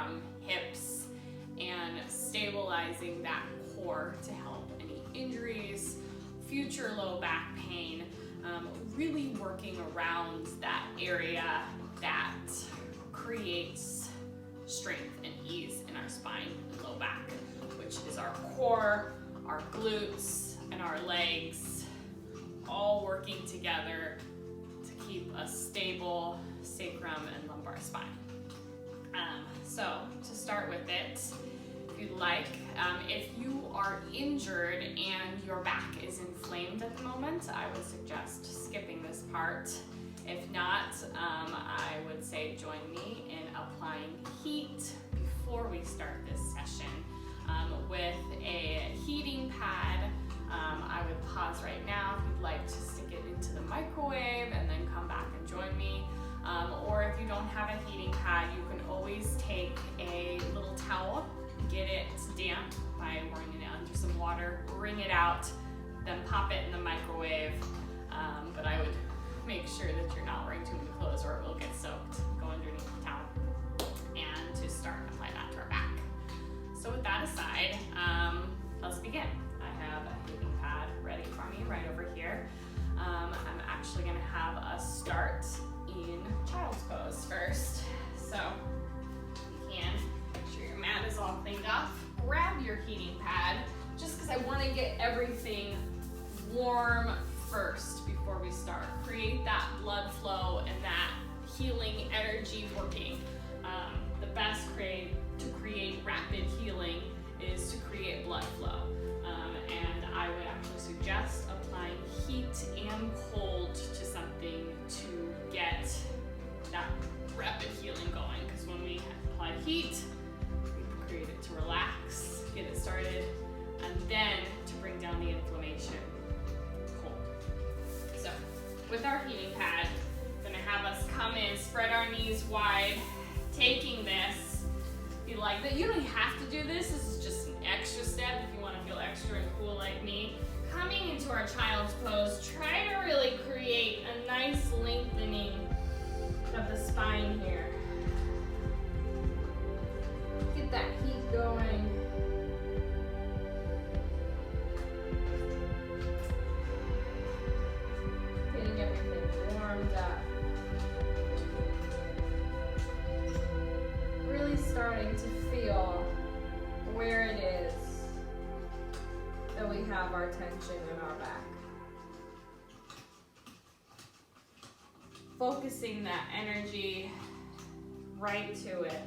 sacrum, hips, and stabilizing that core to help any injuries, future low back pain, really working around that area that creates strength and ease in our spine and low back, which is our core, our glutes, and our legs, all working together to keep a stable sacrum and lumbar spine. So to start with it, if you'd like, if you are injured and your back is inflamed at the moment, I would suggest skipping this part. If not, I would say join me in applying heat before we start this session. With a heating pad, I would pause right now if you'd like to stick it into the microwave and then come back and join me. Or if you don't have a heating pad, you can always take a little towel, get it damp by pouring it under some water, wring it out, then pop it in the microwave. But I would make sure that you're not wearing too many clothes or it will get soaked. Go underneath the towel. And to start, apply that to our back. So with that aside, let's begin. I have a heating pad ready for me right over here. I'm actually gonna have us start in child's pose first. So you can make sure your mat is all cleaned off. Grab your heating pad, just because I want to get everything warm first before we start. Create that blood flow and that healing energy working. The best to create rapid healing is to create blood flow. And I would actually suggest applying heat and cold to something to get that rapid healing going, because when we apply heat, we create it to relax, get it started, and then to bring down the inflammation, cold. So with our heating pad, I'm gonna have us come in, spread our knees wide, taking this. If you like that, you don't have to do this. This is just an extra step if you want to feel extra and cool like me. Coming into our child's pose, try to really create a nice lengthening of the spine here. Get that heat going. Getting everything warmed up. Really starting to feel where it is that we have our tension in our back. Focusing that energy right to it.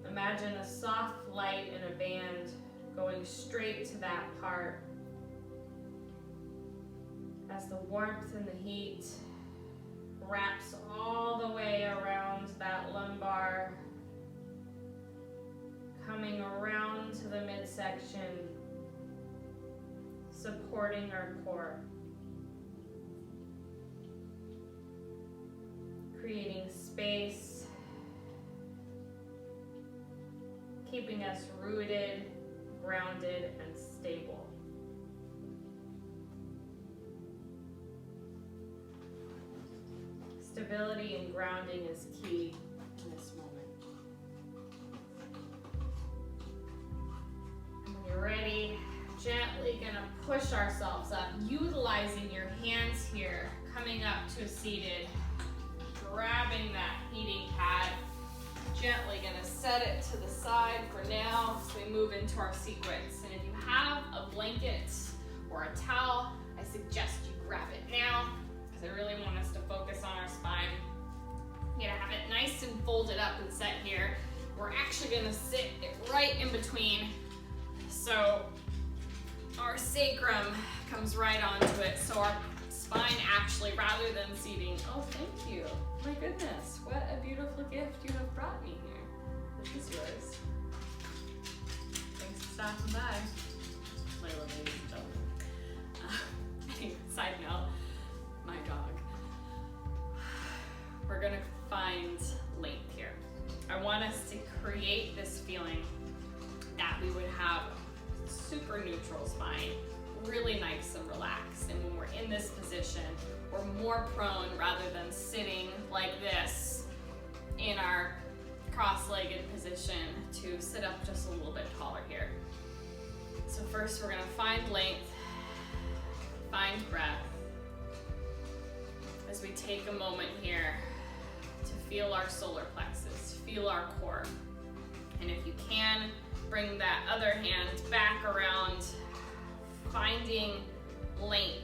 Imagine a soft light in a band going straight to that part. As the warmth and the heat wraps all the way around that lumbar, coming around to the midsection, supporting our core, creating space, keeping us rooted, grounded, and stable. Stability and grounding is key in this moment. And when you're ready, gently gonna push ourselves up, utilizing your hands here, coming up to a seated, grabbing that heating pad, gently gonna set it to the side for now as we move into our sequence. And if you have a blanket or a towel, I suggest you grab it now, because I really want us to focus on our spine. You're gonna have it nice and folded up and set here. We're actually gonna sit it right in between, so our sacrum comes right onto it, so our spine actually, rather than seating, oh thank you, my goodness, what a beautiful gift you have brought me here. This is yours. Thanks for stopping by. Layla, ladies and gentlemen. Side note, my dog. We're gonna find length here. I want us to create this feeling that we would have super neutral spine, really nice and relaxed. And when we're in this position, we're more prone, rather than sitting like this in our cross-legged position, to sit up just a little bit taller here. So first we're gonna find length, find breath, as we take a moment here to feel our solar plexus, feel our core. And if you can, bring that other hand back around, finding length.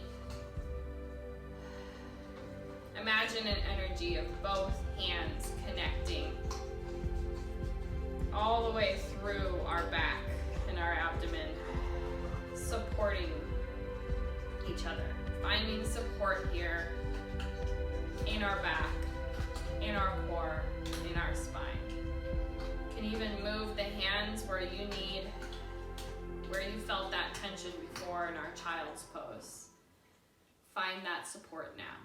Imagine an energy of both hands connecting all the way through our back and our abdomen, supporting each other, finding support here in our back, in our core, in our spine. You can even move the hands where you need, where you felt that tension before in our child's pose. Find that support now,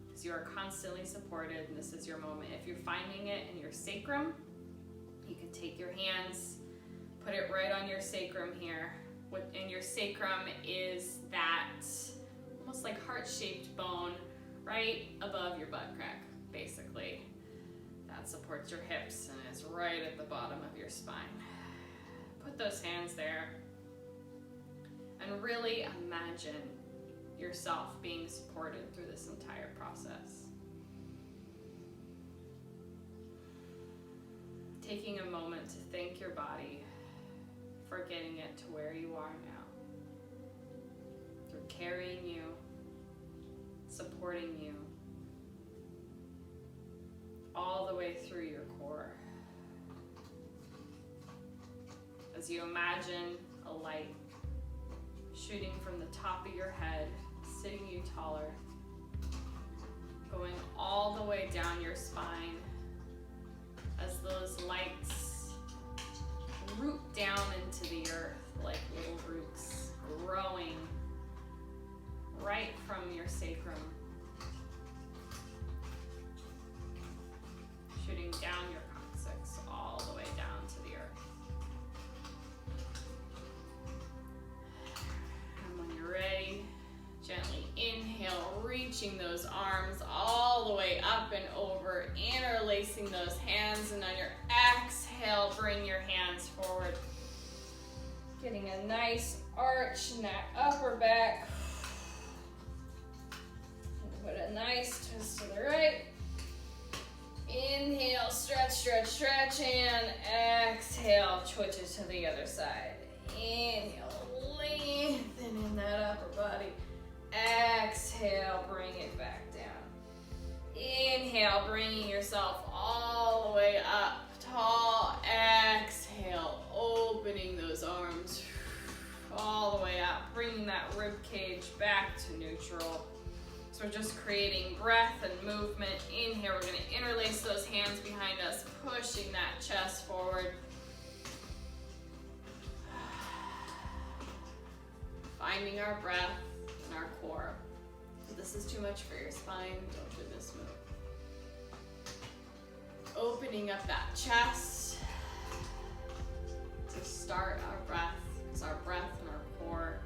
because you are constantly supported, and this is your moment. If you're finding it in your sacrum, you can take your hands, put it right on your sacrum here. And your sacrum is that almost like heart-shaped bone right above your butt crack, basically. That supports your hips and is right at the bottom of your spine. Put those hands there and really imagine yourself being supported through this entire process. Taking a moment to thank your body for getting it to where you are now, through carrying you, supporting you, all the way through your core. As you imagine a light shooting from the top of your head, sitting you taller, going all the way down your spine, as those lights root down into the earth like little roots, growing right from your sacrum, shooting down your coccyx all the way down to the earth. And when you're ready, gently inhale, reaching those arms all the way up and over, interlacing those hands, and on your exhale, bring your hands forward. Getting a nice arch in that upper back. Put a nice twist to the right. Inhale, stretch, stretch, stretch, and exhale, twitch it to the other side. Inhale, lengthen in that upper body. Exhale, bring it back down. Inhale, bringing yourself all the way up, tall. Exhale, opening those arms all the way up, bringing that rib cage back to neutral. So we're just creating breath and movement. In here, we're going to interlace those hands behind us, pushing that chest forward. Finding our breath and our core. If this is too much for your spine, don't do this move. Opening up that chest to start our breath, because our breath and our core,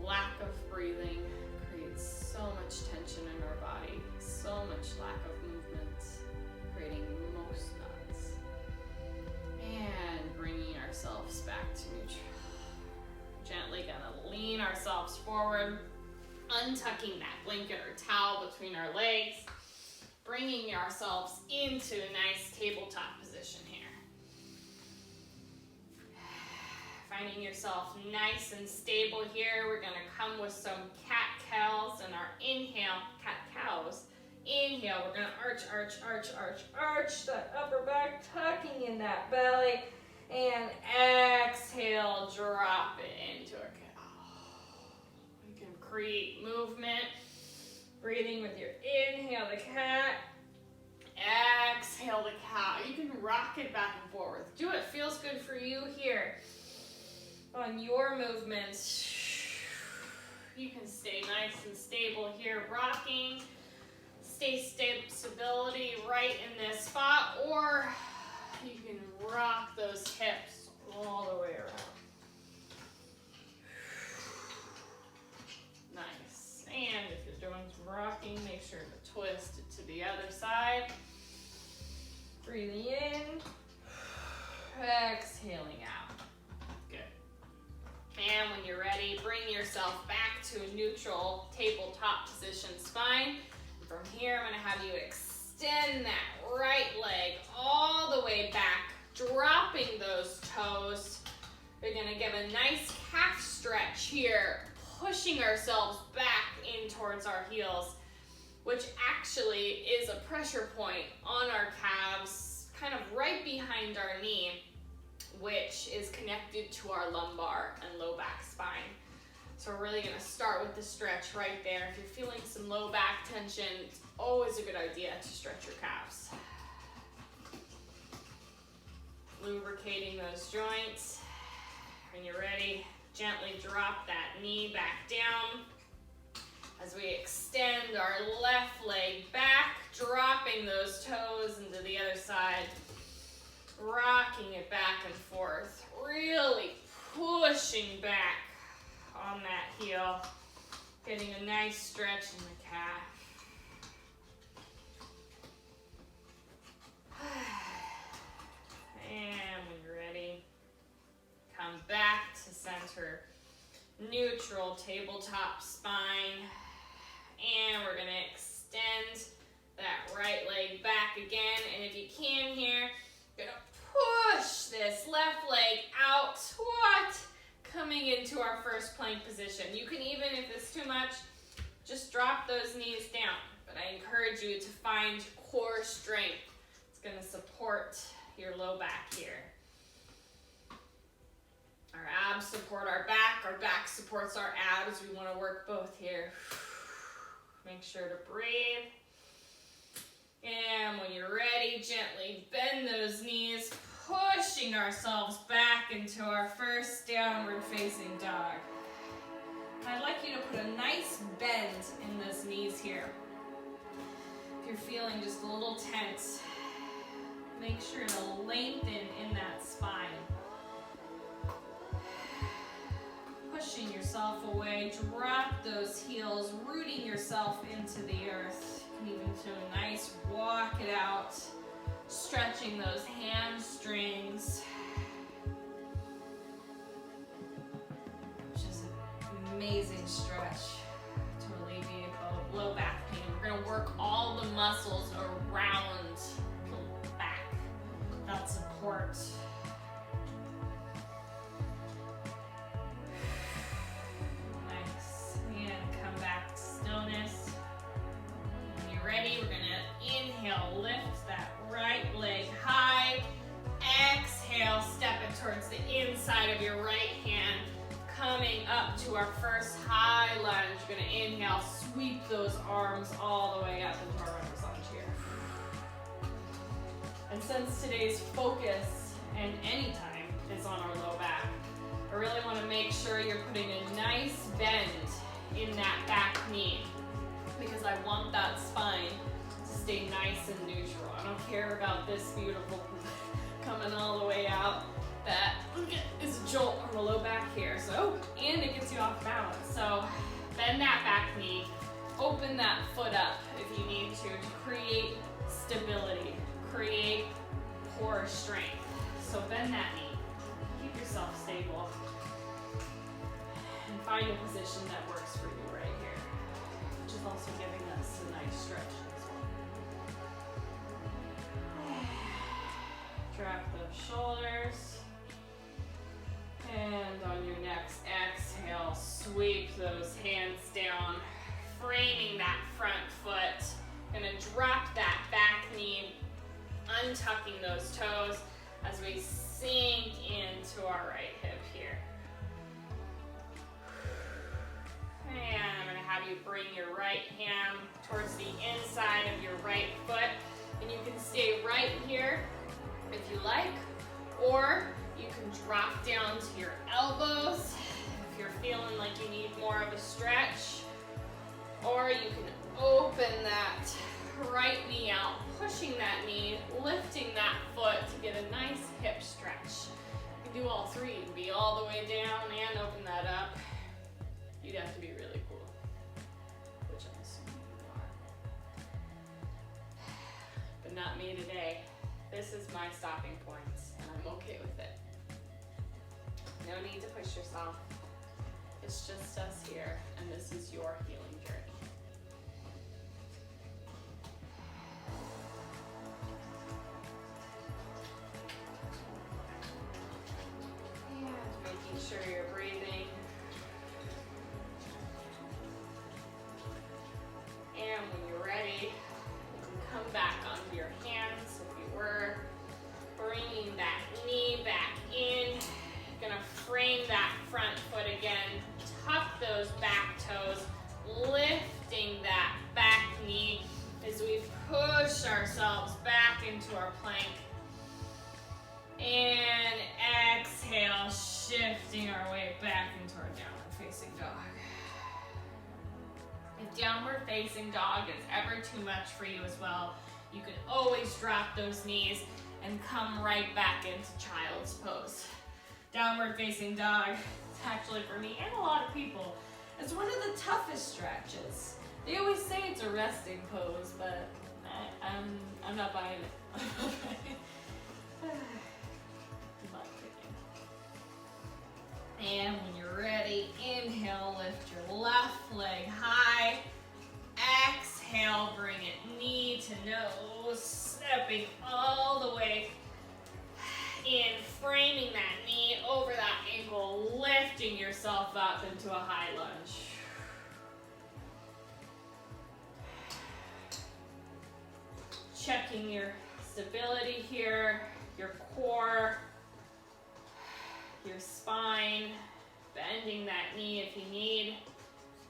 lack of breathing creates so much tension in our body, so much lack of movement, creating most knots. And bringing ourselves back to neutral. Gently gonna lean ourselves forward, untucking that blanket or towel between our legs, bringing ourselves into a nice tabletop position here. Finding yourself nice and stable here. We're gonna come with some cat-cows and our inhale, cat-cows. Inhale, we're gonna arch, arch, arch, arch, arch that upper back, tucking in that belly. And exhale, drop it into a cow. You can create movement, breathing with your inhale, the cat. Exhale, the cow. You can rock it back and forth. Do what feels good for you here. On your movements, you can stay nice and stable here, rocking. Stay stability right in this spot, or you can rock those hips all the way around. And if you're doing some rocking, make sure to twist it to the other side. Breathing in, exhaling out. Good. And when you're ready, bring yourself back to a neutral tabletop position spine. And from here, I'm gonna have you extend that right leg all the way back, dropping those toes. We're gonna give a nice calf stretch here, pushing ourselves back in towards our heels, which actually is a pressure point on our calves, kind of right behind our knee, which is connected to our lumbar and low back spine. So we're really gonna start with the stretch right there. If you're feeling some low back tension, it's always a good idea to stretch your calves. Lubricating those joints. When you're ready, gently drop that knee back down as we extend our left leg back, dropping those toes into the other side, rocking it back and forth, really pushing back on that heel, getting a nice stretch in the calf. And when you're ready, come back to center, neutral tabletop spine, and we're gonna extend that right leg back again, and if you can here, you're gonna push this left leg out, coming into our first plank position. You can even, if it's too much, just drop those knees down, but I encourage you to find core strength. It's gonna support your low back here. Our abs support our back supports our abs. We want to work both here. Make sure to breathe. And when you're ready, gently bend those knees, pushing ourselves back into our first downward facing dog. I'd like you to put a nice bend in those knees here. If you're feeling just a little tense, make sure to lengthen in that spine. Pushing yourself away, drop those heels, rooting yourself into the earth. You can even do a nice walk it out, stretching those hamstrings, which is an amazing stretch to alleviate low back pain. We're going to work all the muscles around the back that support. Ready, we're gonna inhale, lift that right leg high, exhale, step it towards the inside of your right hand, coming up to our first high lunge. You're gonna inhale, sweep those arms all the way up into our runner's lunge here. And since today's focus and any time is on our low back, I really wanna make sure you're putting a nice bend in that back knee, because I want that spine to stay nice and neutral. I don't care about this beautiful coming all the way out. That is a jolt on the low back here. So, and it gets you off balance. So bend that back knee, open that foot up if you need to create stability, create core strength. So bend that knee, keep yourself stable, and find a position that works for you right here, which is also giving us a nice stretch as well. Drop those shoulders. And on your next exhale, sweep those hands down, framing that front foot. Gonna drop that back knee, untucking those toes as we sink into our right hip here. And I'm gonna have you bring your right hand towards the inside of your right foot. And you can stay right here if you like, or you can drop down to your elbows if you're feeling like you need more of a stretch. Or you can open that right knee out, pushing that knee, lifting that foot to get a nice hip stretch. You can do all three. You can be all the way down and open that up. You'd have to be really cool. not me today. This is my stopping point, and I'm okay with it. No need to push yourself. It's just us here, and this is your healing journey. And making sure you're breathing. And when you're ready, you can come back onto your hands if you were. Bringing that knee back in. Gonna frame that front foot again. Tuck those back toes. Lifting that back knee as we push ourselves back into our plank. And exhale, shifting our way back into our downward facing dog. If downward facing dog is ever too much for you as well, you can always drop those knees and come right back into child's pose. Downward facing dog, it's actually for me and a lot of people, it's one of the toughest stretches. They always say it's a resting pose, but I'm not buying it. And when you're ready, inhale, lift your left leg high. Exhale, bring it knee to nose, stepping all the way in, framing that knee over that ankle, lifting yourself up into a high lunge. Checking your stability here, your core, your spine, bending that knee if you need,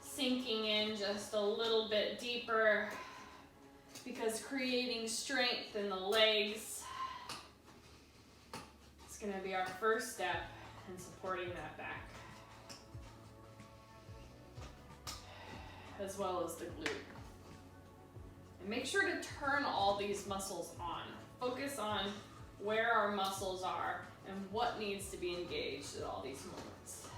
sinking in just a little bit deeper because creating strength in the legs is going to be our first step in supporting that back, as well as the glute. And make sure to turn all these muscles on. Focus on where our muscles are and what needs to be engaged at all these moments.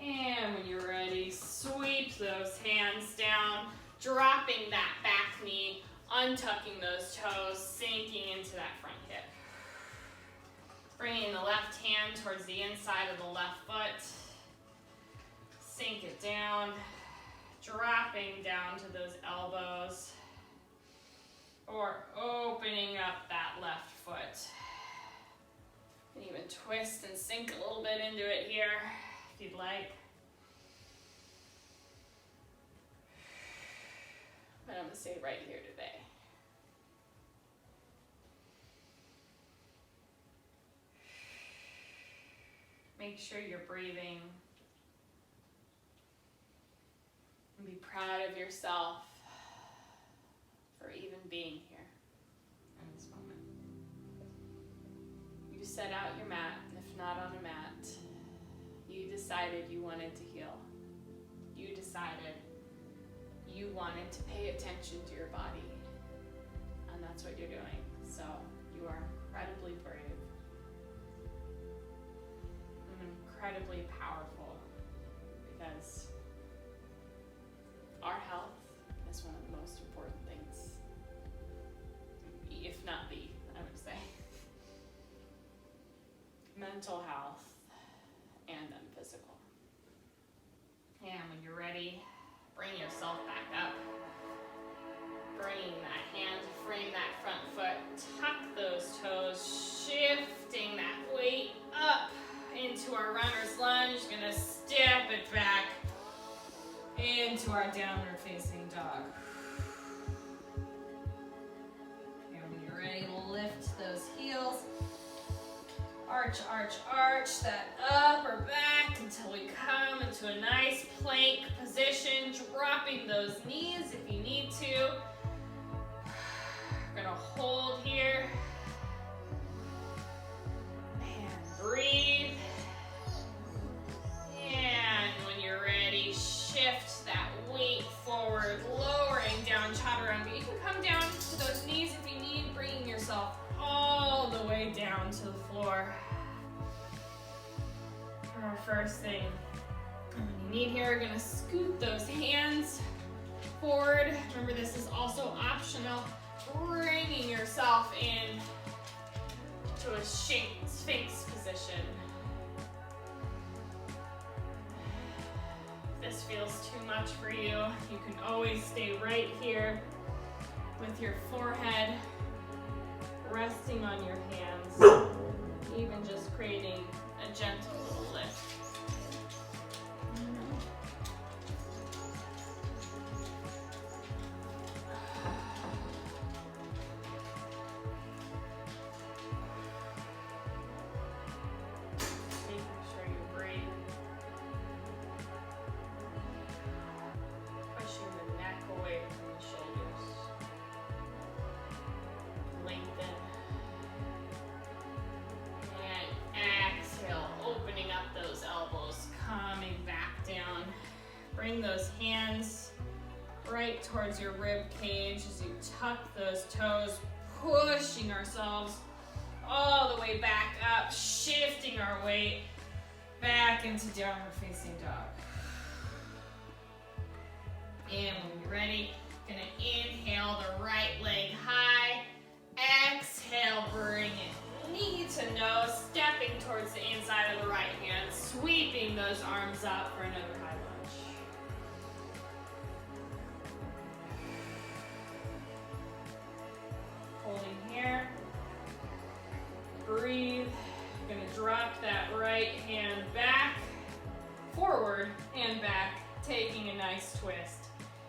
And when you're ready, sweep those hands down, dropping that back knee, untucking those toes, sinking into that front hip. Bringing the left hand towards the inside of the left foot. Sink it down, dropping down to those elbows, or opening up that left foot. You can even twist and sink a little bit into it here if you'd like. But I'm going to stay right here today. Make sure you're breathing. And be proud of yourself for even being here in this moment. You set out your mat, and if not on a mat, you decided you wanted to heal. You decided you wanted to pay attention to your body, and that's what you're doing. So you are incredibly brave and incredibly powerful, because our health is one of the most important things, if not the, I would say. Mental health and then physical. And when you're ready, bring yourself back up. Bringing that hand to frame that front foot. Tuck those toes, shifting that weight up into our runner's lunge. Gonna step it back into our downward facing dog. And when you're ready, lift those heels. Arch, arch, arch that upper back until we come into a nice plank position, dropping those knees if you need to. We're gonna hold here. And breathe. And when you're ready, shift that weight forward, lowering down chaturanga. You can come down to those knees if you need, bringing yourself all the way down to the floor. For our first thing, when you need here, we're gonna scoot those hands forward. Remember, this is also optional. bringing yourself in to a Sphinx position. If this feels too much for you, you can always stay right here with your forehead resting on your hands, even just creating a gentle little lift. Bring those hands right towards your rib cage as you tuck those toes, pushing ourselves all the way back up, shifting our weight back into downward facing dog. And when you're ready, gonna inhale the right leg high, exhale, bring it knee to nose, stepping towards the inside of the right hand, sweeping those arms up for another high lunge. Holding here, breathe. You're gonna drop that right hand back, forward and back, taking a nice twist.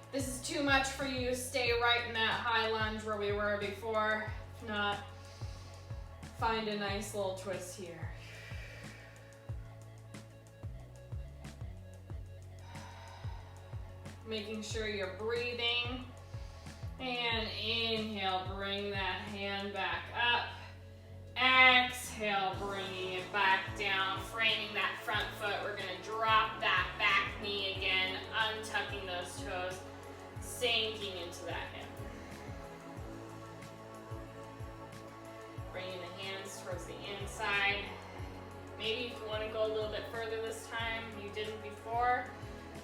If this is too much for you, stay right in that high lunge where we were before. If not, find a nice little twist here. Making sure you're breathing. And inhale, bring that hand back up. Exhale, bringing it back down, framing that front foot. We're gonna drop that back knee again, untucking those toes, sinking into that hip. Bringing the hands towards the inside. Maybe if you wanna go a little bit further this time, you didn't before,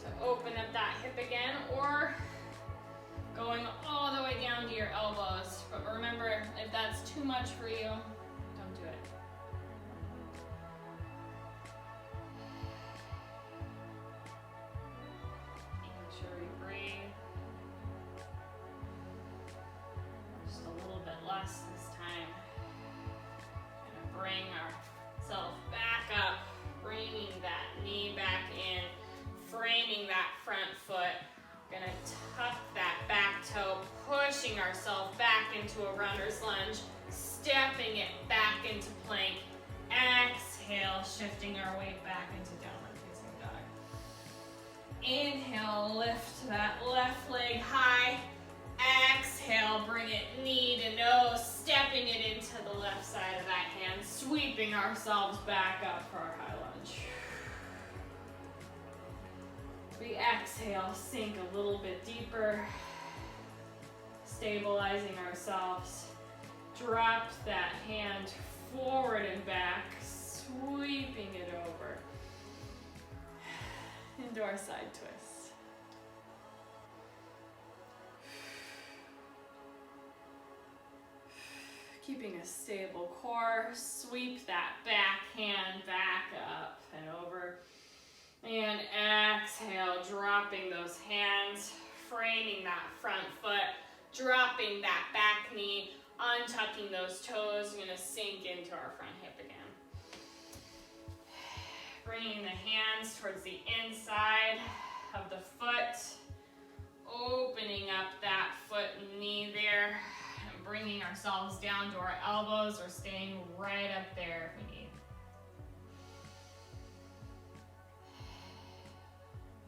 to open up that hip again, or going all the way down to your elbows. But remember, if that's too much for you, don't do it. Making sure we breathe. Just a little bit less this time. Gonna bring ourselves back up, bringing that knee back in, framing that front foot. Gonna tuck that back toe, pushing ourselves back into a runner's lunge, stepping it back into plank. Exhale, shifting our weight back into downward facing dog. Inhale, lift that left leg high. Exhale, bring it knee to nose, stepping it into the left side of that hand, sweeping ourselves back up for our high lunge. We exhale, sink a little bit deeper, stabilizing ourselves. Drop that hand forward and back, sweeping it over into our side twist. Keeping a stable core, sweep that back hand back up and over. And exhale, dropping those hands, framing that front foot, dropping that back knee, untucking those toes. You're gonna sink into our front hip again. Bringing the hands towards the inside of the foot, opening up that foot and knee there, and bringing ourselves down to our elbows or staying right up there if we need.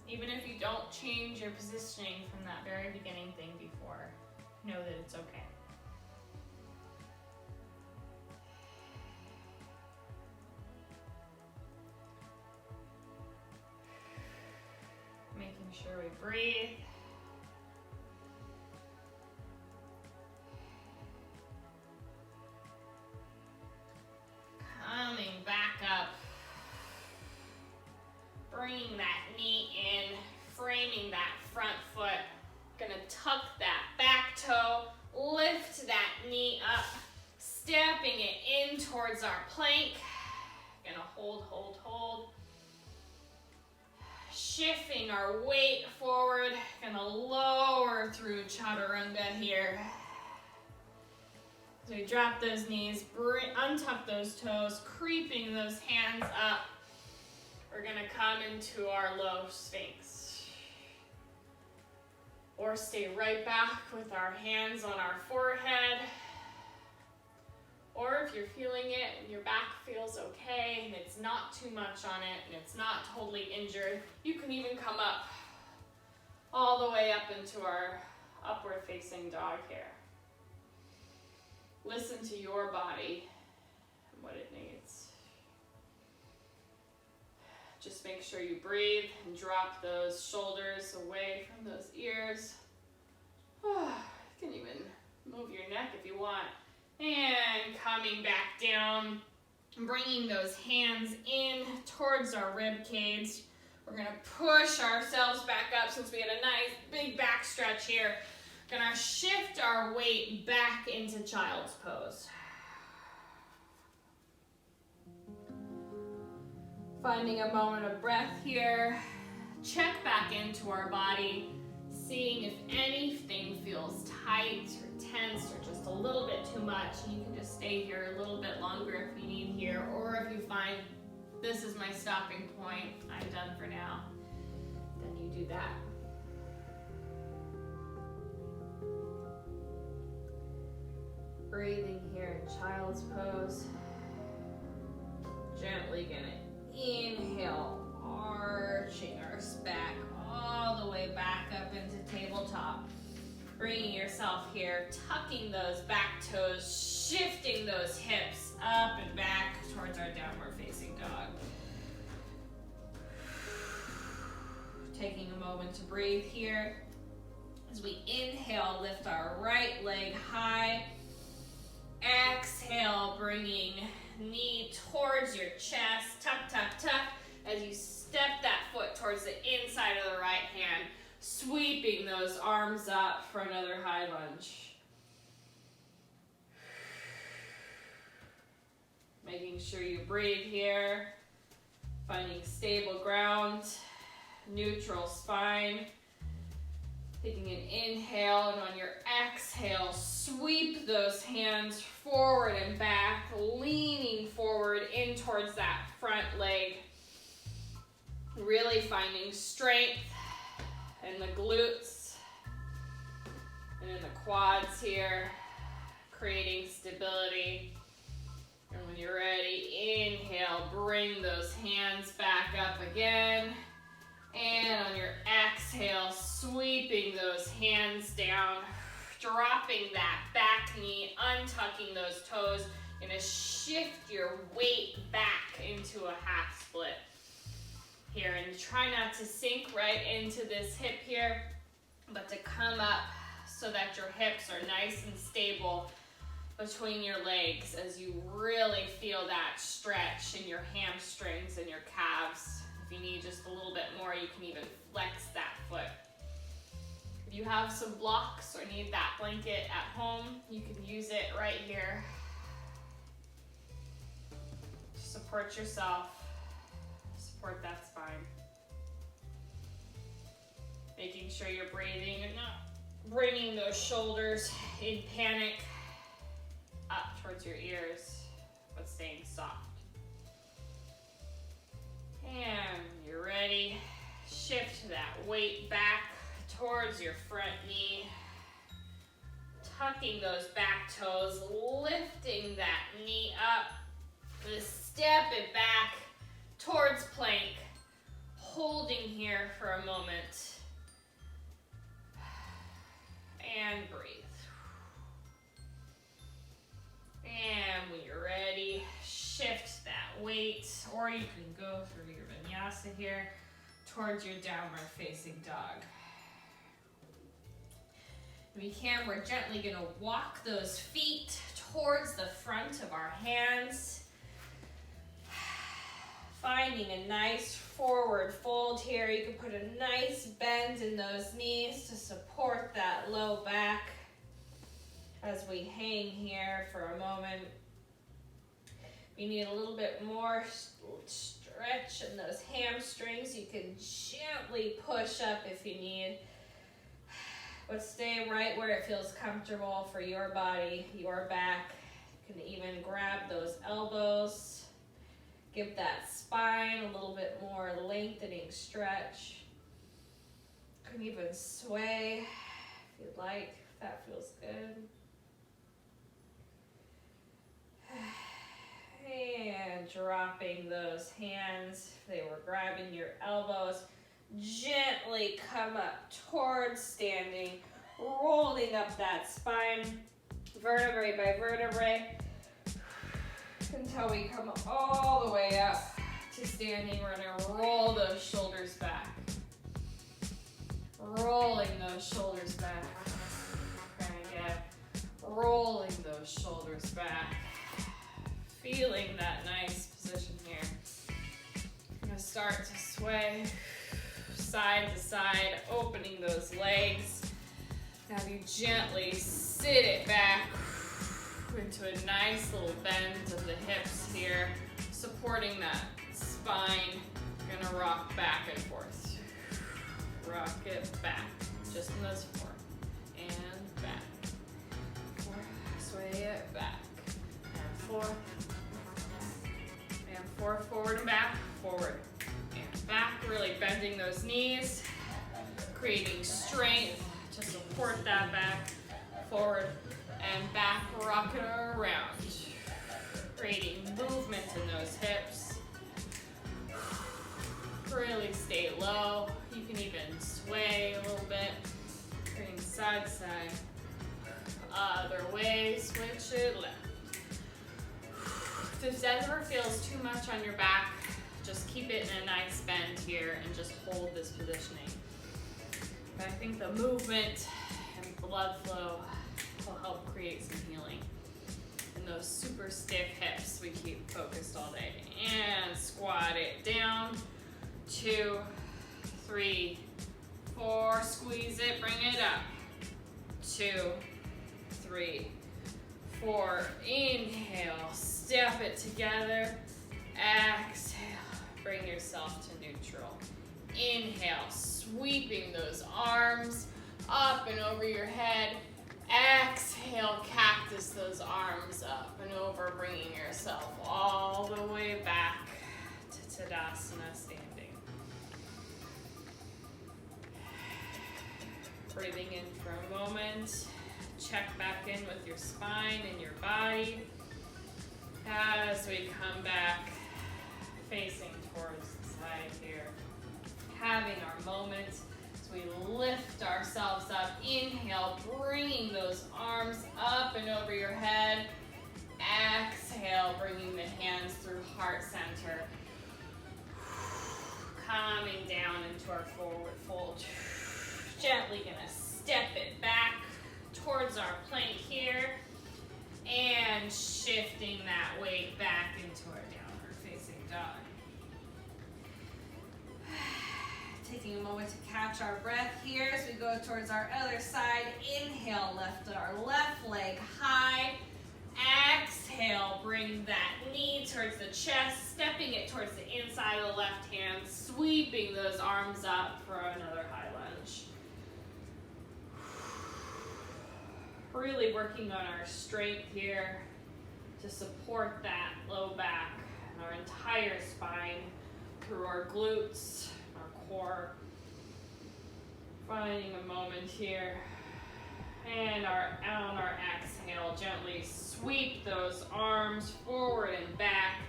Even if you don't change your positioning from that very beginning thing before, know that it's okay. Making sure we breathe. Coming back up. Bringing that knee in, framing that front foot. Gonna tuck that back toe, lift knee up, stepping it in towards our plank. Gonna hold, hold, hold. Shifting our weight forward, gonna lower through chaturanga here. So we drop those knees, untuck those toes, creeping those hands up. We're gonna come into our low sphinx. Or stay right back with our hands on our forehead. Or if you're feeling it and your back feels okay and it's not too much on it and it's not totally injured, you can even come up all the way up into our upward facing dog here. Listen to your body and what it needs. Just make sure you breathe and drop those shoulders away from those ears. You can even move your neck if you want. And coming back down, bringing those hands in towards our rib cage. We're gonna push ourselves back up since we had a nice big back stretch here. Gonna shift our weight back into child's pose. Finding a moment of breath here. Check back into our body, seeing if anything feels tight or tense or just a little bit too much. You can just stay here a little bit longer if you need here, or if you find this is my stopping point, I'm done for now, then you do that. Breathing here in child's pose. Gently gonna inhale, arching our back all the way back up into tabletop. Bringing yourself here, tucking those back toes, shifting those hips up and back towards our downward facing dog. Taking a moment to breathe here. As we inhale, lift our right leg high. Exhale, bringing knee towards your chest, tuck, tuck, tuck. As you step that foot towards the inside of the right hand, sweeping those arms up for another high lunge. Making sure you breathe here, finding stable ground, neutral spine. Taking an inhale, and on your exhale, sweep those hands forward and back, leaning forward in towards that front leg. Really finding strength in the glutes and in the quads here, creating stability. And when you're ready, inhale, bring those hands back up again. And on your exhale, sweeping those hands down, dropping that back knee, untucking those toes. You're gonna shift your weight back into a half split here, and try not to sink right into this hip here, but to come up so that your hips are nice and stable between your legs as you really feel that stretch in your hamstrings and your calves. If you need just a little bit more, you can even flex that foot. If you have some blocks or need that blanket at home, you can use it right here. Support yourself, support that spine. Making sure you're breathing and not bringing those shoulders in panic up towards your ears, but staying soft. And you're ready. Shift that weight back towards your front knee. Tucking those back toes, lifting that knee up. Step it back towards plank. Holding here for a moment. And breathe. And when you're ready, shift that weight, or you can go through your vinyasa here towards your downward facing dog. If you can, we're gently gonna walk those feet towards the front of our hands. Finding a nice forward fold here. You can put a nice bend in those knees to support that low back. As we hang here for a moment, you need a little bit more stretch in those hamstrings. You can gently push up if you need, but stay right where it feels comfortable for your body, your back. You can even grab those elbows. Give that spine a little bit more lengthening stretch. You can even sway if you'd like, if that feels good. And dropping those hands, if they were grabbing your elbows, gently come up towards standing, rolling up that spine, vertebrae by vertebrae, until we come all the way up to standing. We're gonna roll those shoulders back. Rolling those shoulders back. And again, rolling those shoulders back. Feeling that nice position here. I'm gonna start to sway side to side, opening those legs. Now you gently sit it back into a nice little bend of the hips here, supporting that spine. You're gonna rock back and forth. Rock it back, just in those 4. And back. 4, sway it back. And 4. And 4, forward and back, forward and back. Really bending those knees, creating strength to support that back, forward and back, rock it around. Creating movement in those hips. Really stay low. You can even sway a little bit, creating side to side. Other way, switch it left. If this ever feels too much on your back, just keep it in a nice bend here and just hold this positioning. But I think the movement and blood flow will help create some healing. And those super stiff hips we keep focused all day. And squat it down. 2, 3, 4, squeeze it, bring it up. 2, 3, 4, inhale, step it together. Exhale, bring yourself to neutral. Inhale, sweeping those arms up and over your head. Exhale, cactus those arms up and over, bringing yourself all the way back to Tadasana standing. Breathing in for a moment. Check back in with your spine and your body. As we come back, facing towards the side here. Having our moment as we lift ourselves up. Inhale, bringing those arms up and over your head. Exhale, bringing the hands through heart center. Coming down into our forward fold. Gently gonna step it back towards our plank here and shifting that weight back into our downward facing dog. Taking a moment to catch our breath here as we go towards our other side. Inhale, lift our left leg high. Exhale, bring that knee towards the chest, stepping it towards the inside of the left hand, sweeping those arms up for another high lunge. Really working on our strength here to support that low back and our entire spine through our glutes, our core. Finding a moment here. And on our exhale, gently sweep those arms forward and back,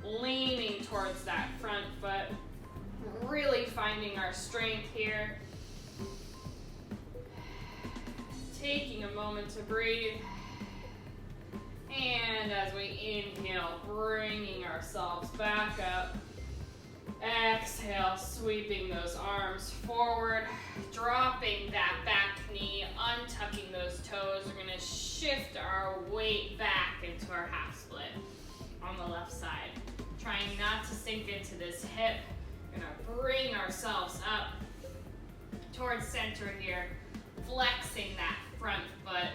leaning towards that front foot. Really finding our strength here. Taking a moment to breathe. And as we inhale, bringing ourselves back up. Exhale, sweeping those arms forward, dropping that back knee, untucking those toes. We're gonna shift our weight back into our half split on the left side. Trying not to sink into this hip. We're gonna bring ourselves up towards center here, flexing that front foot.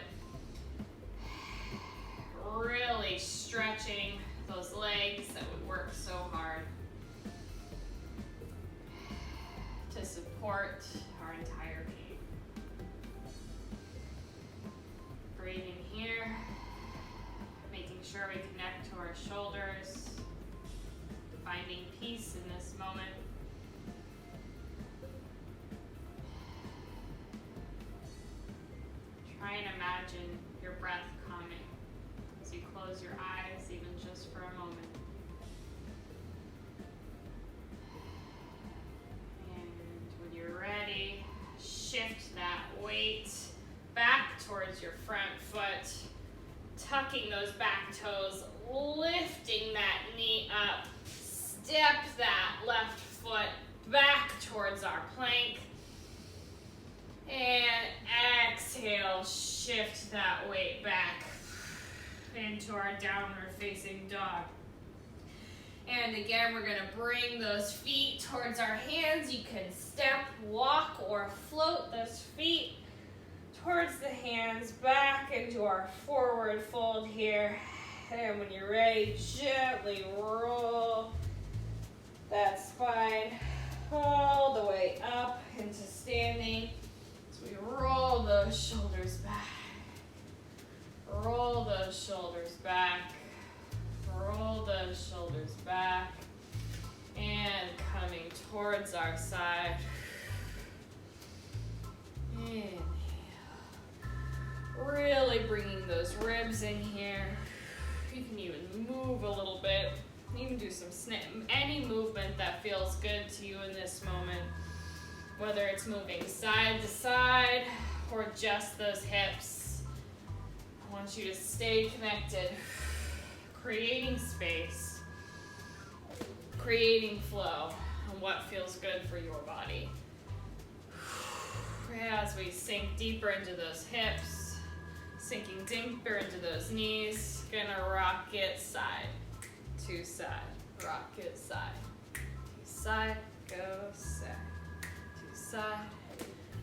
shoulders, finding peace in this moment. Try and imagine your breath coming as you close your eyes, even just for a moment. And when you're ready, shift that weight back towards your front foot, tucking those back toes, lifting that knee up, step that left foot back towards our plank, and exhale, shift that weight back into our downward facing dog. And again, we're gonna bring those feet towards our hands. You can step, walk, or float those feet towards the hands, back into our forward fold here. And when you're ready, gently roll that spine all the way up into standing. So we roll those shoulders back. Roll those shoulders back. Roll those shoulders back. And coming towards our side. Inhale. Really bringing those ribs in here. You can even move a little bit. You can do some any movement that feels good to you in this moment. Whether it's moving side to side or just those hips. I want you to stay connected. Creating space. Creating flow and what feels good for your body. As we sink deeper into those hips, sinking deeper into those knees, gonna rock it side to side, rock it side to side, go side to side,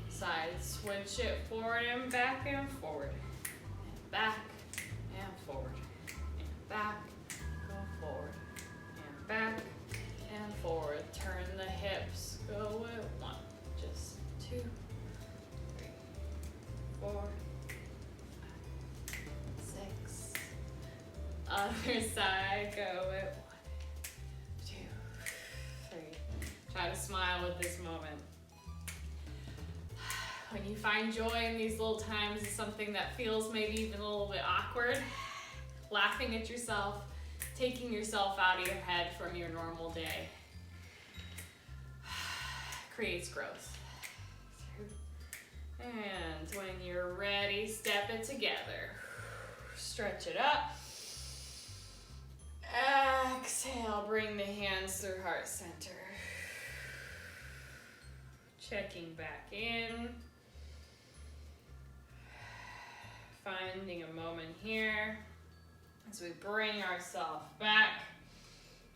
side, switch it forward and back and forward, and back and forward, and back, go forward, and back and forward, turn the hips, go at 1, just 2, 3, 4, 5, 6. Other side, go at 1, 2, 3. Try to smile with this moment. When you find joy in these little times, is something that feels maybe even a little bit awkward, laughing at yourself, taking yourself out of your head from your normal day, creates growth. And when you're ready, step it together. Stretch it up. Exhale, bring the hands through heart center. Checking back in. Finding a moment here as we bring ourselves back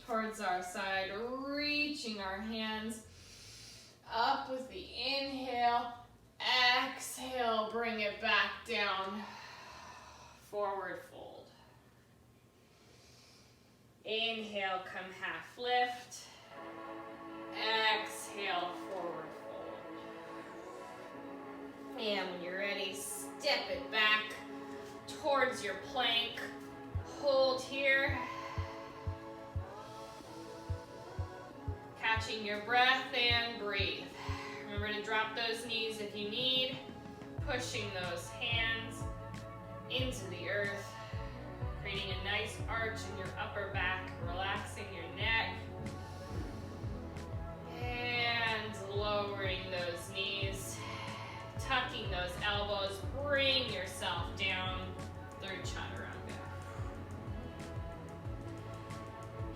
towards our side, reaching our hands up with the inhale. Exhale, bring it back down. Forward fold. Inhale, come half lift. Exhale, forward fold. And when you're ready, step it back towards your plank. Hold here. Catching your breath and breathe. Remember to drop those knees if you need. Pushing those hands into the earth. Creating a nice arch in your upper back. Relaxing your neck. And lowering those knees. Tucking those elbows. Bring yourself down through chaturanga.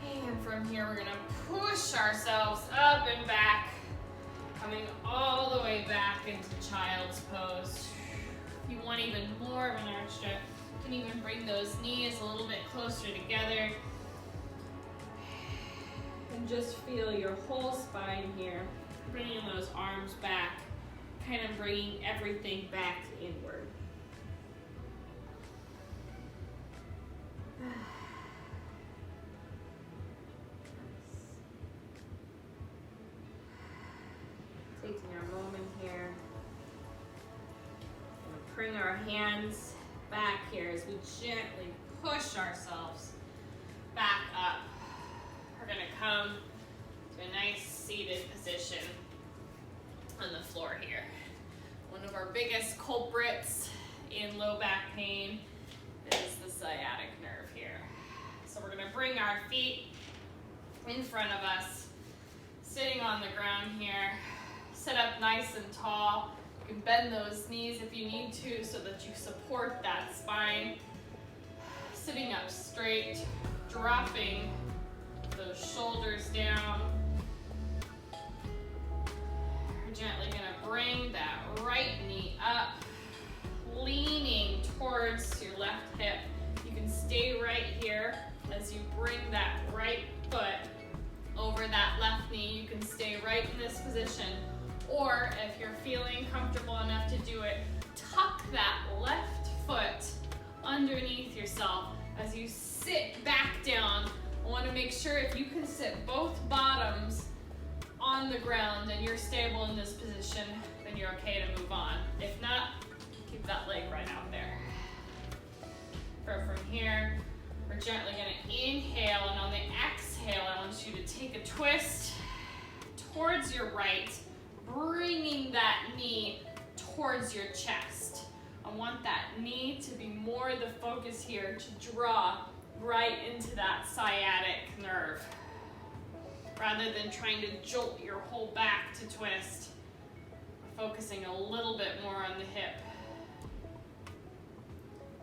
And from here we're going to push ourselves up and back. Coming all the way back into child's pose. If you want even more of an extra, you can even bring those knees a little bit closer together. And just feel your whole spine here. Bringing those arms back. Kind of bringing everything back inward. Taking our moment here. And bring our hands back here as we gently push ourselves back up. We're gonna come to a nice seated position on the floor here. One of our biggest culprits in low back pain is the sciatic nerve here. So we're gonna bring our feet in front of us, sitting on the ground here. Sit up nice and tall. You can bend those knees if you need to so that you support that spine. Sitting up straight, dropping those shoulders down. We're gently gonna bring that right knee up, leaning towards your left hip. You can stay right here as you bring that right foot over that left knee. You can stay right in this position. Or if you're feeling comfortable enough to do it, tuck that left foot underneath yourself as you sit back down. I want to make sure if you can sit both bottoms on the ground and you're stable in this position, then you're okay to move on. If not, keep that leg right out there. From here, we're gently going to inhale, and on the exhale, I want you to take a twist towards your right, bringing that knee towards your chest. I want that knee to be more the focus here, to draw right into that sciatic nerve. Rather than trying to jolt your whole back to twist, we're focusing a little bit more on the hip.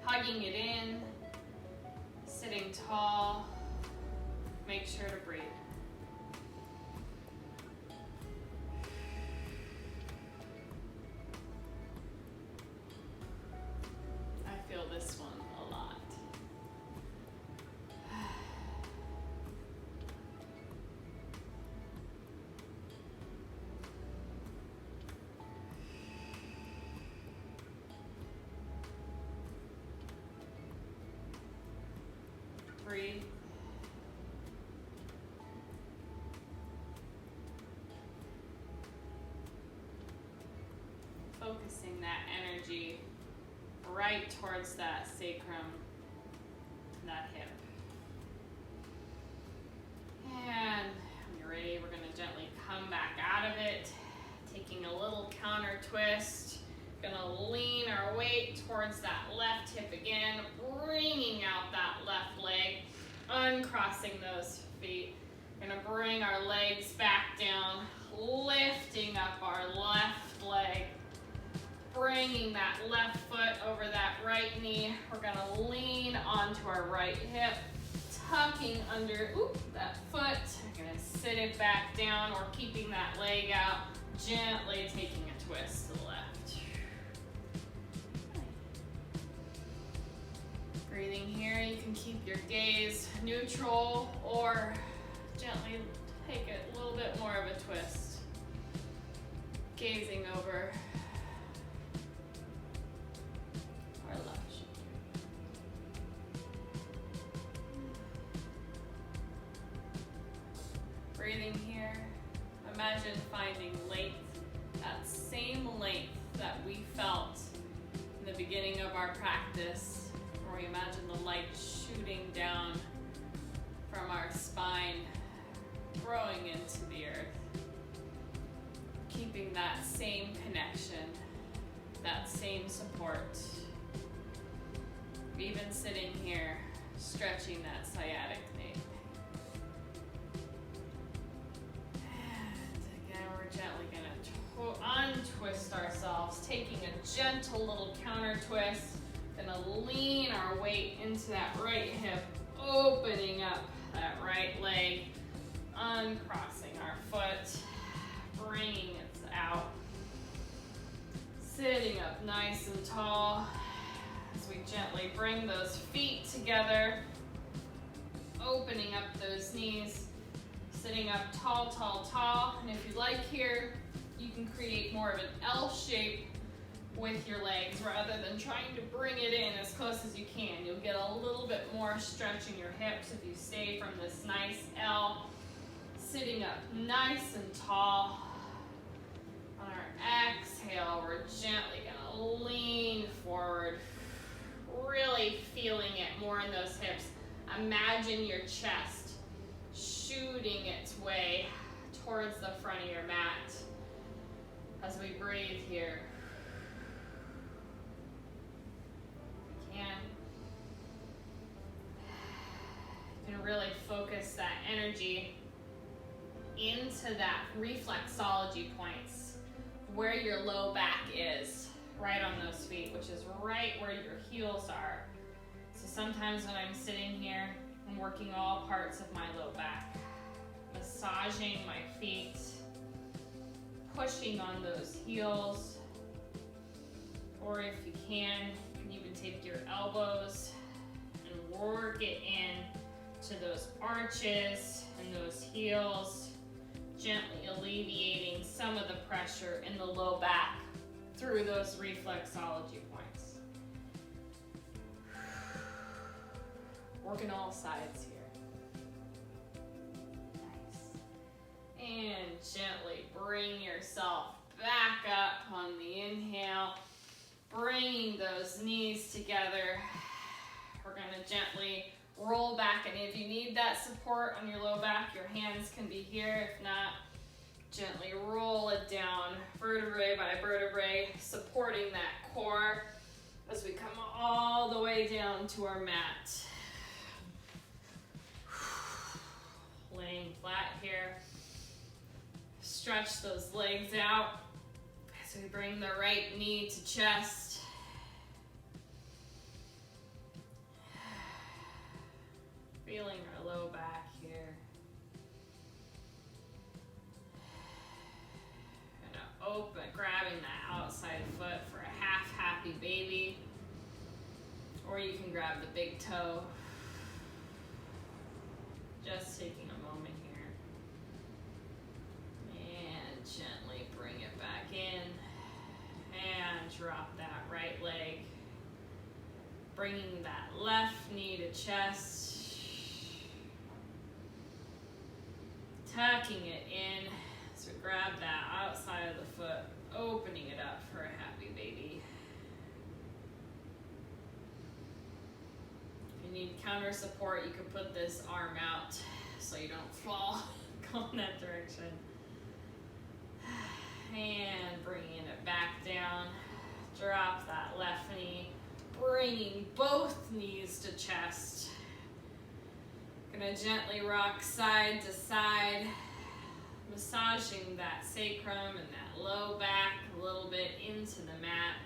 Hugging it in, sitting tall, make sure to breathe. I feel this one a lot. Breathe. Focusing that energy right towards that sacrum, that hip. And when you're ready, we're going to gently come back out of it, taking a little counter twist. Going to lean our weight towards that left hip again, bringing out that left leg, uncrossing those feet. We're going to bring our legs back down, lifting up our left leg, bringing that left foot over that right knee. We're going to lean onto our right hip, tucking under that foot. We're going to sit it back down or keeping that leg out, gently taking a twist to the left. Breathing here, you can keep your gaze neutral or gently take a little bit more of a twist. Gazing over our left shoulder. Breathing here, imagine finding length, that same length that we felt in the beginning of our practice. Or we imagine the light shooting down from our spine, growing into the earth. Keeping that same connection, that same support. Even sitting here, stretching that sciatic knee. And again, we're gently going to untwist ourselves, taking a gentle little counter twist. Gonna lean our weight into that right hip, opening up that right leg, uncrossing our foot, bringing it out, sitting up nice and tall as we gently bring those feet together, opening up those knees, sitting up tall, tall, tall. And if you like here, you can create more of an L shape with your legs rather than trying to bring it in as close as you can. You'll get a little bit more stretch in your hips if you stay from this nice L. Sitting up nice and tall. On our exhale, we're gently gonna lean forward, really feeling it more in those hips imagine your chest shooting its way towards the front of your mat as we breathe here. If you can really focus that energy into that reflexology points where your low back is, right on those feet, which is right where your heels are. So sometimes when I'm sitting here, I'm working all parts of my low back, massaging my feet, pushing on those heels, or if you can even take your elbows and work it in to those arches and those heels, gently alleviating some of the pressure in the low back through those reflexology points. Working all sides here. Nice. And gently bring yourself back up on the inhale, bringing those knees together. We're gonna gently roll back, and if you need that support on your low back, your hands can be here. If not, gently roll it down, vertebrae by vertebrae, supporting that core as we come all the way down to our mat. Laying flat here. Stretch those legs out as we bring the right knee to chest. Feeling our low back here. Gonna open, grabbing that outside foot for a half happy baby. Or you can grab the big toe. Just taking a moment here. And gently bring it back in. And drop that right leg. Bringing that left knee to chest. Tucking it in, so grab that outside of the foot, opening it up for a happy baby. If you need counter support, you can put this arm out so you don't fall, go in that direction. And bringing it back down, drop that left knee, bringing both knees to chest. Gonna gently rock side to side, massaging that sacrum and that low back a little bit into the mat.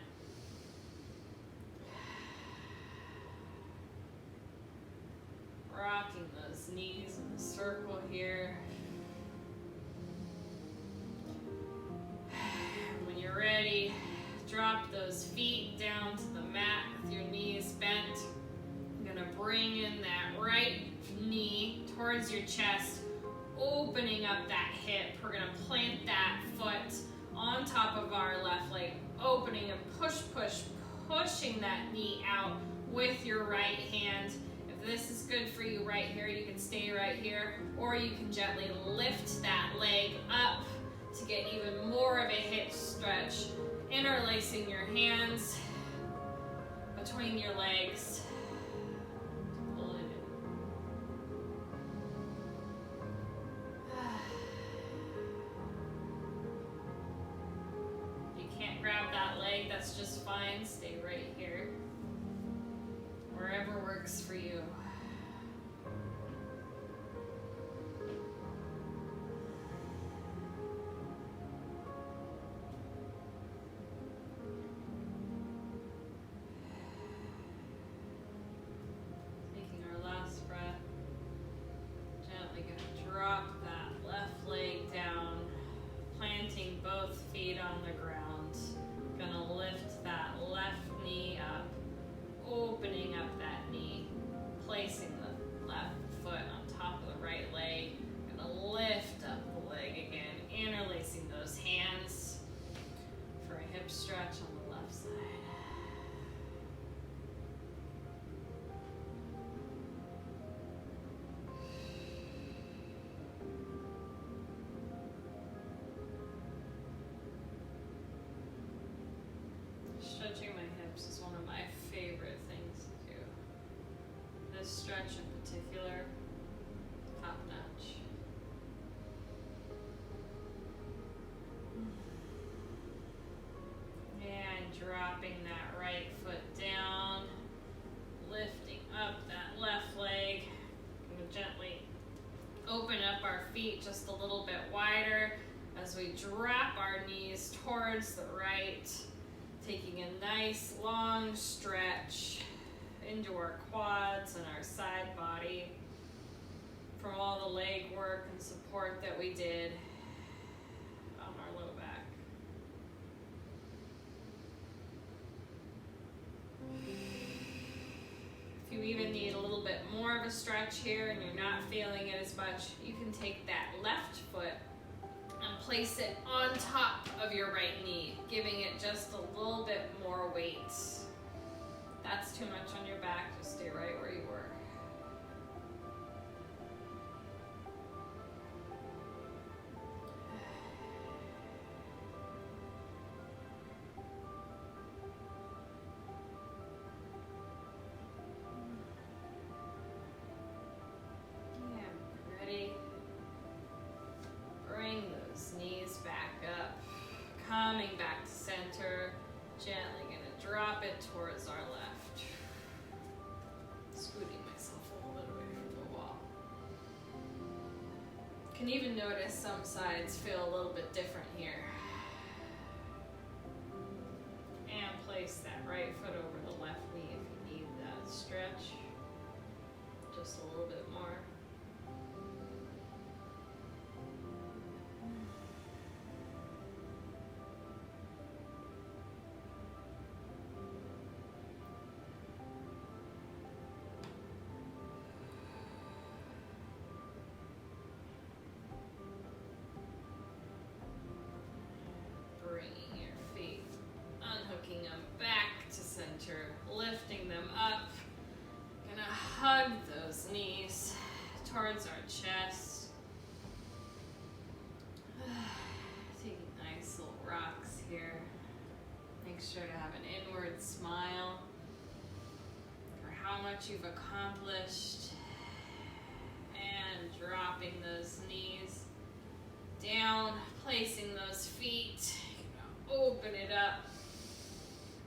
Rocking those knees in a circle here. When you're ready, drop those feet down to the mat with your knees bent. I'm gonna bring in that right knee towards your chest, opening up that hip. We're gonna plant that foot on top of our left leg, opening and pushing that knee out with your right hand. If this is good for you right here, you can stay right here, or you can gently lift that leg up to get even more of a hip stretch, interlacing your hands between your legs. Grab that leg, that's just fine. Stay right here. Wherever works for you. Taking our last breath. Gently gonna drop that left leg down, planting both feet on the ground. Gonna lift that left knee up, opening up that knee, placing the left foot on top of the right leg. Gonna lift up the leg again, interlacing those hands for a hip stretch on the left side. Stretching my hips is one of my favorite things to do. This stretch in particular stretch into our quads and our side body from all the leg work and support that we did on our low back. If you even need a little bit more of a stretch here and you're not feeling it as much, you can take that left foot and place it on top of your right knee, giving it just a little bit more weight. That's too much on your back, just stay right where you were. Yeah, ready? Bring those knees back up, coming back to center, gently gonna drop it towards our left. Scooting myself a little bit away from the wall. Can even notice some sides feel a little bit different here. And place that right foot over the left knee if you need that stretch. Just a little bit more. Bringing your feet, unhooking them back to center, lifting them up. Gonna hug those knees towards our chest. Taking nice little rocks here. Make sure to have an inward smile for how much you've accomplished. And dropping those knees down, placing those feet. Open it up,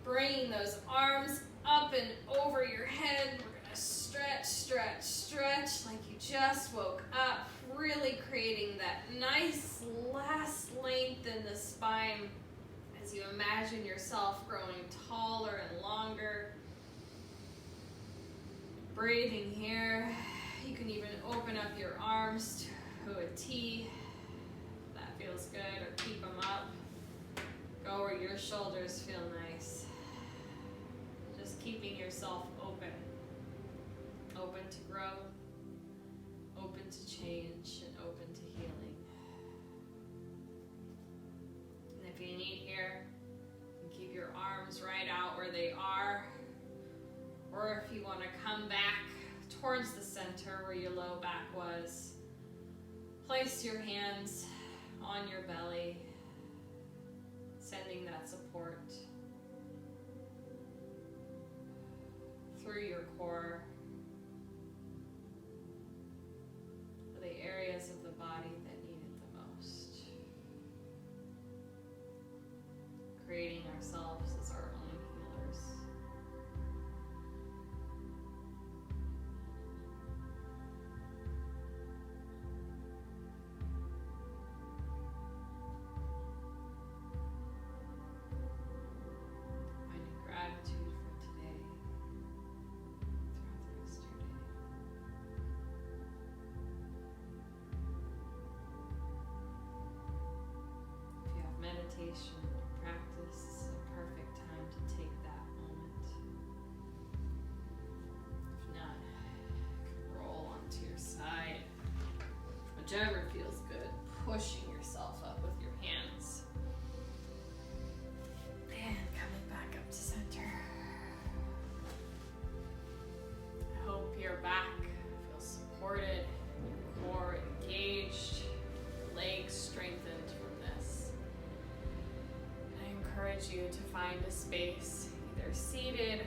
bringing those arms up and over your head. We're gonna stretch, stretch, stretch like you just woke up, really creating that nice last length in the spine as you imagine yourself growing taller and longer. Breathing here. You can even open up your arms to a T if that feels good, or keep them up. Go where your shoulders feel nice. Just keeping yourself open. Open to growth, open to change, and open to healing. And if you need here, you can keep your arms right out where they are. Or if you want to come back towards the center where your low back was, place your hands on your belly, sending that support through your core for the areas of the body that need it the most. Creating ourselves as our own healers. Gratitude for today, throughout the rest of your day. If you have meditation practice, this is a perfect time to take that moment. If not, you can roll onto your side, whichever feels good, pushing yourself up with your hands. And coming back up to center. I hope your back feels supported, your core engaged, your legs strengthened from this. And I encourage you to find a space, either seated